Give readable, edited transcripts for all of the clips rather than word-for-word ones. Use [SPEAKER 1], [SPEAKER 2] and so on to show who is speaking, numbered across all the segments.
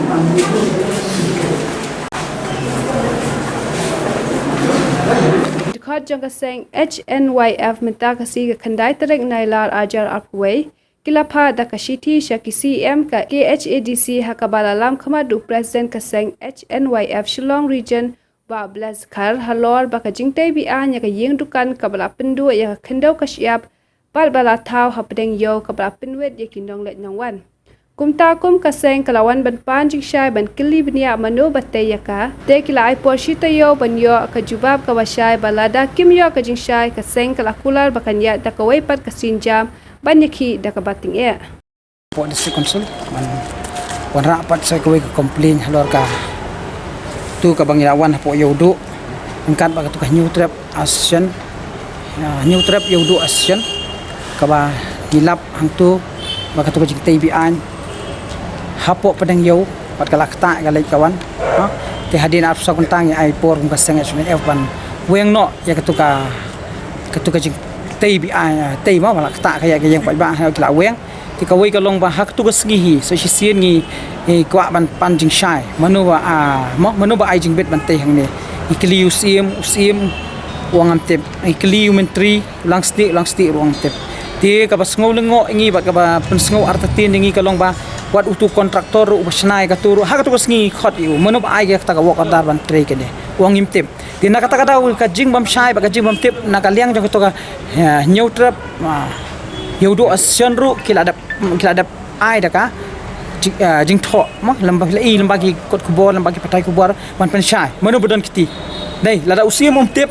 [SPEAKER 1] Khot jang ka seng HNYF menta ka si ka khandai tarek nailar ajar apway kilapha da ka shithi shaki CM ka KHADC hakabala lam khama du president ka seng HNYF Shillong region ba blaz khar halor ba ka jingtai bi anya ka yeng dukan kabala pindu ya khandau ka shiap bal bala thau hapdeng yo kabala pinwet ye kinong let nangwan kumta kum ka seng kalawan ban pan jing shai ban kili bnia mano bataya ka te kila ai por shita yo ban yo ka jubab ka washai balada kim yo ka jing shai ka seng kala kular bakanya da ka wai pat ka sinjam ban yakhi da ka bating e
[SPEAKER 2] po district council wan rapat sai ka wai ka complain halor ka tu ka bangirawan po yodo angkat ba ka new trap asian new trap yodo asian ka ba dilap hang tu ba ka tu jing TBN hapo padang yo pat kalakta galay kawan ha te hadin ap sa kuntang ay por kung kasang F1 weng no ya katuka jing TBI tay ma malakta kaya yang pat ba ha kila weng ti kawai kalong ba hak tu kasgihi so si sien ni kwa ban pan jing shai manu ba manu ba ay jing bet ban tay hang ni ikli usim uang amtep ikli menteri langsti uang amtep ti ka basngaw lengo ingi ba ka ba pensngaw artatin ingi kalong ba wat utu kontraktor ubasnai ka turu ha ka tu kasngi khot yu manu ba ay ka wok dar ban tre kene uang imtep ti na kata ka jing bam shai ba ka jing bam tep na ka liang jong to ka neutrap yodo asian ru kila ada ai da ka jing tho ma lambagi kot kubor lambagi patai kubor ban pen shai manu bodon kiti dai lada usia umtep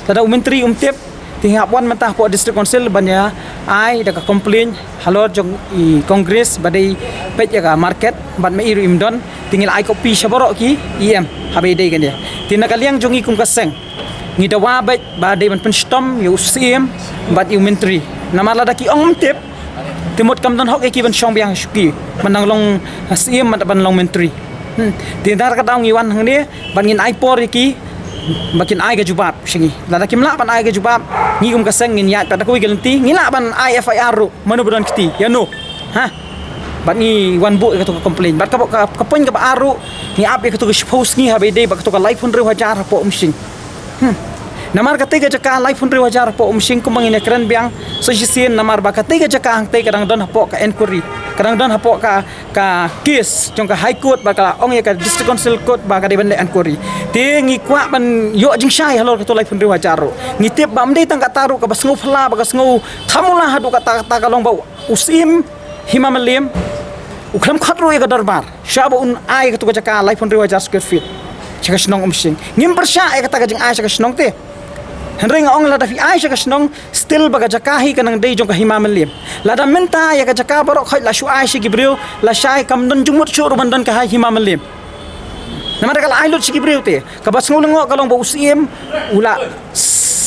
[SPEAKER 2] lada menteri umtep tingap wan mentah po district council banya ai da ka complain halor jong i congress badai pet ya market ban me iru imdon tingil ai kopi shaboro ki em habe dei kan dia tina kaliang jong i kum kaseng ngi dawa bet badai ban penstom yu sim bat yu menteri namala da ki ong tip timot kam don hok ki ban shong biang shuki manang long sim ban long menteri tina ka daw ngi wan hang ni ban ngin ai por ki makin ai ga jubab singi lada kimla ban ai ga jubab ngi kum kaseng ngin ya ta ko gelenti ngila ban ai FIR ru manu bodon kiti ya no ha bat ngi wan bu ka to complain bat ka pon ka ba aru ni ap ka to post ngi habe dei ba ka to live pun rew hajar po umsing namar ka tega jaka live pun rew hajar po umsing ko mangin ekran biang so sisien namar ba ka tega jaka hang te kadang don po ka inquiry kadang don hapo ka case jong ka high court ba ka ong ya ka district council court ba ka de ban inquiry te ngi kwa ban yo jing shai halor ka to live pun rew hajar ro ngi tip ba mdei tang ka taru ka basngu phla ba ka sngu thamula hadu ka ta ka long ba usim himamalem ukram khatro ya darbar shaba un ai ka to ka life on rewa square feet chaka snong umsing ngim persha ai ka ta jing ai chaka snong te henring ong la da fi ai chaka snong still baga jaka hi kanang dei jong ka himamalem la da menta ya ka jaka barok khoi la shu ai shi gibreu la shai kam don jumut shur bandan ka hai himamalem namara kala ai lot shi gibreu te ka basngu lengo kalong ba usim ula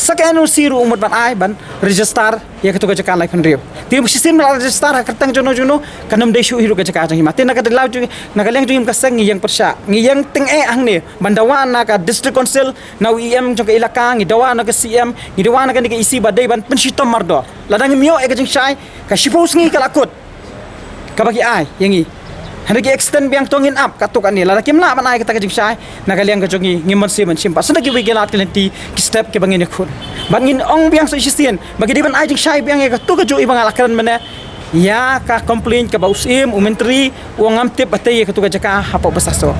[SPEAKER 2] sakenu siru umut ban ai ban register ya ka to jaka life on rew ti musim la register kertang jono kanam de shu hiru ka jaka jang himate na ka law ju na ka leng ju ka sang yang persya ngi yang ting ang ne bandawa na ka district council na em jong ka ilaka ngi dawa na ka CM ngi dawa na ka ni isi badai ban pensitom mardo ladang mio e ka jing shai ka shipos ngi ka lakut ka bagi ai yangi hendak extend biang tongin up katuk ani la kim la ban ai ka jing shai na ka leng ka jongi ngi mon sim simpa sana ki wigelat kelenti ki step ke bangin khun bangin ong biang so sisien bagi di ban ai jing shai biang ka tu ka jo ibang alakaran mena ya ka complain ka bausim menteri uang amtip batay ka tu ka jaka hapo basaso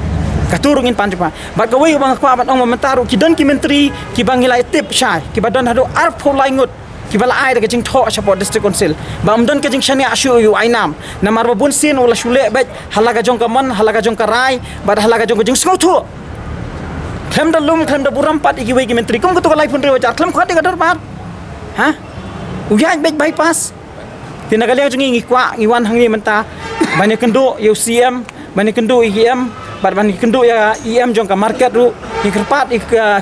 [SPEAKER 2] katurungin panjapa bat ka wei bang ko aban ong momentaru ki don ki menteri ki bangilai tip shai ki badon hadu arpo laingut ki bala ai ka jing tho support district council bam don ka jing shani ashu yu ainam namar babun sin wala shule bet halaga jong ka man halaga jong ka rai bad halaga jong ka jing sngau thu khem da lum khem da buram pat iki wei ki menteri kum ka tu ka life pun rewa jar khem khati ka dor pat ha uyan bet bypass tinagalia jungi ngi kwa ngi wan hangi menta bani kendo yu CM bani kendo IM bar bani kendo ya IM jong ka market ru ni kerpat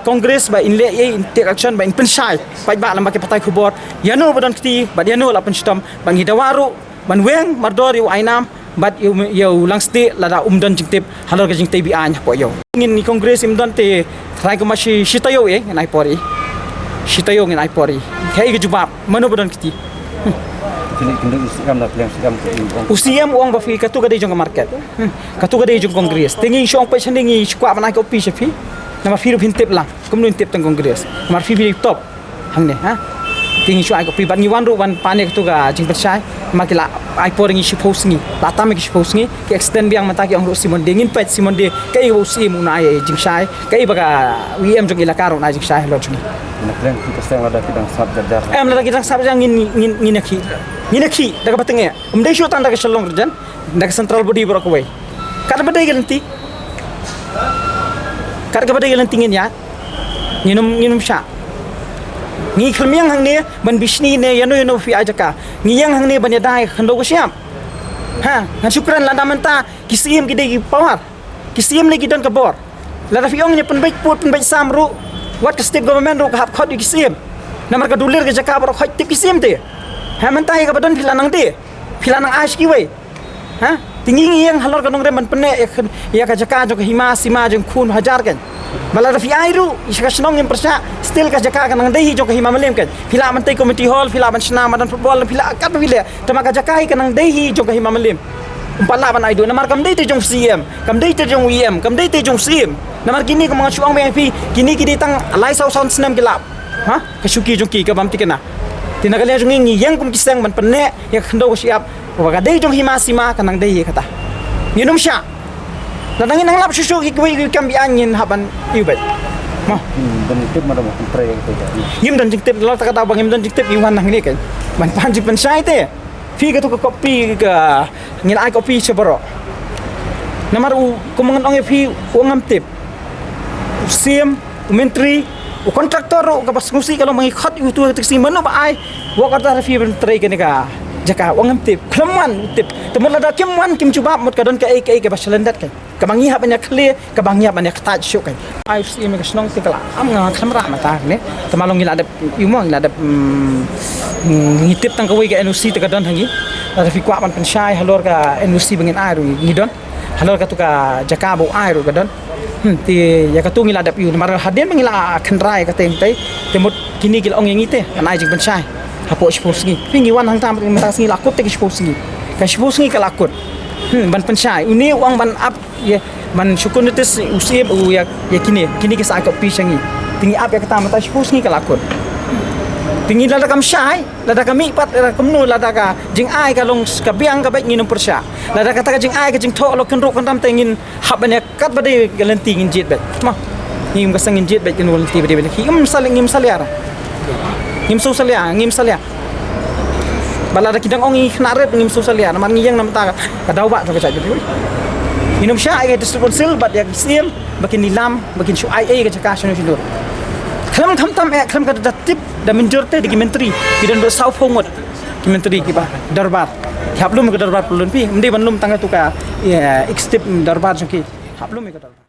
[SPEAKER 2] congress ba inle ye take action ba in penshai pai ba lamba ke patai khubor yano badon kiti ba yano la penstom bangi dawaru ban weng mardor yu ainam bat yu langsti lada umdon jingtip halor ka jing TBI nya po yo ngin ni congress imdon te try ko mashi shitayo ngai pori shitayo ngai pori kai ge jubab mano badon kiti
[SPEAKER 3] Kini kendung Islam dah yang Islam ke ibu.
[SPEAKER 2] Usiam uang bafi katu gade jong market. Katu gade jong kongres. Tingi syong pe chendingi skwa bana ko pi shafi. Nama firu hintip lang. Kemudian tip tang kongres. Mar fi top. Hang ne ha. Tingi syong ko pi ban ni wan ru wan pane katu ga jing percay. Makila ai poring isu posngi. Lata me isu posngi ke extend biang mata ki ong simon dingin pe simon de kai usi mu na ai jing sai. Kai baga wm jong ilakaro na jing sai lo jong.
[SPEAKER 3] Nak yang kita sedang ada kita sab jar.
[SPEAKER 2] Em lagi tak sab jang ngin nakhi. Ninaki daga patenge umdai sho tan daga shalong rjan daga central body brok way kar badai galanti ngin ya nginum sha ngi khlmiang hang ne ban bishni ne yano fi ajaka ngiyang hang ne ban yadai khando ko siam ha han syukran la damanta kisim gide gi power kisim ne gidon ka bor la da fiong ne penbaik put penbaik samru what state government ro ka hap khot kisim namar ka dulir ke jaka bro khot tip kisim te ha mentai ka badan filanang de filanang ash ki we ha tinggi yang halor kanong reman pene ya ka jaka jo hima sima jeng khun hajar kan bala rafi airu isaka snong yang persa still ka jaka kanang dehi jo hima malem kan fila mentai committee hall fila man sna madan football fila kat fila tama ka jaka kanang dehi jo hima malem umpala ban aidu namar kam dei te jong cm kam dei te jong wm kam dei te jong cm namar kini ka mga chuang bip kini tang lai sau sound snam kilap ha ka syuki jong ki ka bam tikena tinagalia jong ngi yang kum kisang man penne ya khndo ko siap waga dei jong hima sima kanang dei kata nginum sya ladangin nang lap susu ki kwi kam bi angin haban ibet mo
[SPEAKER 3] Dan itu mana mau pray yang kita.
[SPEAKER 2] ngim dan jiktep lo ta kata bang ngim dan jiktep iwan nang ni kan man panji pensai te fi ka to ko kopi ka ngil ai kopi sebaro namar u kumangan ong fi ungam tip sim menteri kontraktor ka pas ngusi kalau mengikut itu teksi mana ba ai wa kata fi ben trai ke ka jaka wangam tip kleman tip temut lada kim cuba mut kadon ka ai ka basalandat kan ka bangi ha banyak clear ka bangi ha banyak touch show kan ai sim ka snong tikala am nga khamra mata ne tamalong ila ada imong ila ada ngitip tang ka wi ka NOC ta kadon hangi ada fi kwa man pensai halor ka NOC bangin ai ngidon halor ka tu ka jaka bo ai kadon ti ya katung ila dap yu mar hadin mangila khandrai ka teng tai temut kini gil ong yangi te anai jing pensai hapo sponsgi pingi wan hang tam mata singi lakut te sponsgi ka sponsgi ka lakut ban pensai uni uang ban up ya ban syukun tes usim u ya kini ke sa ka pi sangi tingi up ya kata mata sponsgi ka lakut tinggi lada kam syai lada kami pat lada kumnu lada ka jing ai ka long ka biang ka baik nginum persya lada kata ka jing ai ka jing tho lo kan ro kan tam tengin hab banyak kat bade galanti ngin jit bet mah ngim ka sangin jit bet kan galanti bade bade ngim salia ngim so salia bala da kidang ongi khnarep ngim so salia namar ngiyang nam ta ka daw ba ka cak nginum syai ka distribution bat ya sim bakin nilam bakin syu ai ka jaka syu syu Klam tam klam ka datip da menjurte di menteri kidan do sau fongot ki menteri ki ba darbar hablum ka darbar pulun pi mde banlum tanga tu ka extip darbar joki hablum ka darbar